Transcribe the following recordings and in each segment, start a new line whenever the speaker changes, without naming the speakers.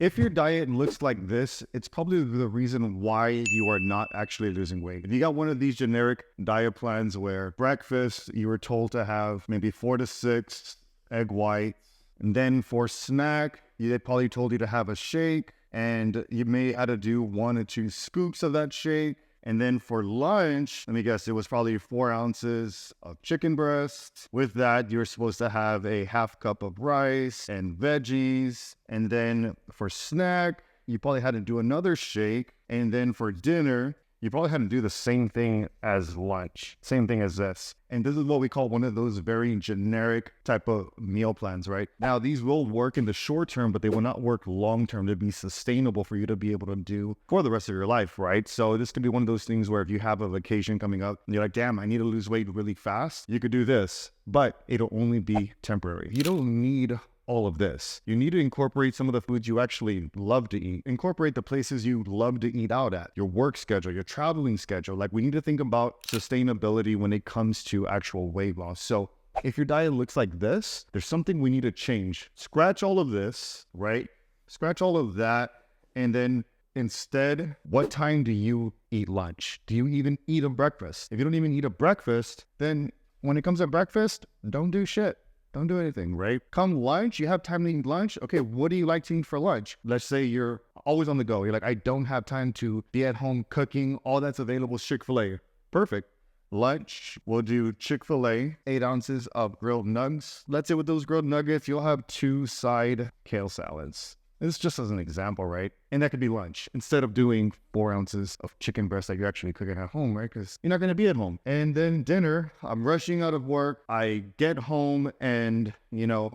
If your diet looks like this, it's probably the reason why you are not actually losing weight. If you got one of these generic diet plans where breakfast, you were told to have maybe 4 to 6 egg whites, and then for snack, they probably told you to have a shake, and you may have to do 1 or 2 scoops of that shake. And then for lunch, let me guess, it was probably 4 ounces of chicken breast. With that, you're supposed to have a half cup of rice and veggies. And then for snack, you probably had to do another shake. And then for dinner, you probably had to do the same thing as lunch, same thing as this. And this is what we call one of those very generic type of meal plans, right? Now, these will work in the short term, but they will not work long term to be sustainable for you to be able to do for the rest of your life, right? So this could be one of those things where if you have a vacation coming up and you're like, damn, I need to lose weight really fast, you could do this, but it'll only be temporary. You don't need all of this. You need to incorporate some of the foods you actually love to eat. Incorporate the places you love to eat out at, your work schedule, your traveling schedule. Like, we need to think about sustainability when it comes to actual weight loss. So if your diet looks like this, there's something we need to change. Scratch all of this, right? Scratch all of that. And then instead, what time do you eat lunch? Do you even eat a breakfast? If you don't even eat a breakfast, then when it comes to breakfast, don't do shit. Don't do anything, right? Come lunch, you have time to eat lunch. Okay, what do you like to eat for lunch? Let's say you're always on the go. You're like, I don't have time to be at home cooking. All that's available is Chick-fil-A. Perfect. Lunch, we'll do Chick-fil-A, 8 ounces of grilled nuggets. Let's say with those grilled nuggets, you'll have 2 side kale salads. This is just as an example, right? And that could be lunch instead of doing 4 ounces of chicken breast that you're actually cooking at home, right? Because you're not going to be at home. And then dinner, I'm rushing out of work. I get home and,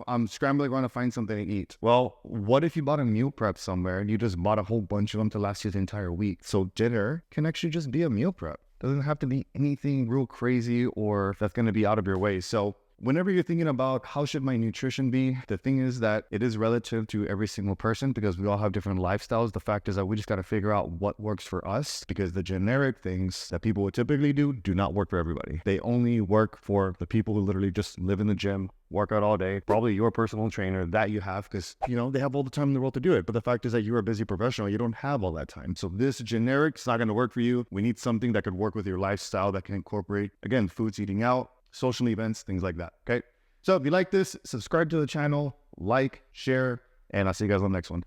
I'm scrambling around to find something to eat. Well, what if you bought a meal prep somewhere and you just bought a whole bunch of them to last you the entire week? So dinner can actually just be a meal prep. Doesn't have to be anything real crazy or that's going to be out of your way. So whenever you're thinking about how should my nutrition be, the thing is that it is relative to every single person because we all have different lifestyles. The fact is that we just got to figure out what works for us because the generic things that people would typically do not work for everybody. They only work for the people who literally just live in the gym, work out all day, probably your personal trainer that you have because, they have all the time in the world to do it. But the fact is that you're a busy professional. You don't have all that time. So this generic is not going to work for you. We need something that could work with your lifestyle that can incorporate, again, foods, eating out, social events, things like that. Okay. So if you like this, subscribe to the channel, like, share, and I'll see you guys on the next one.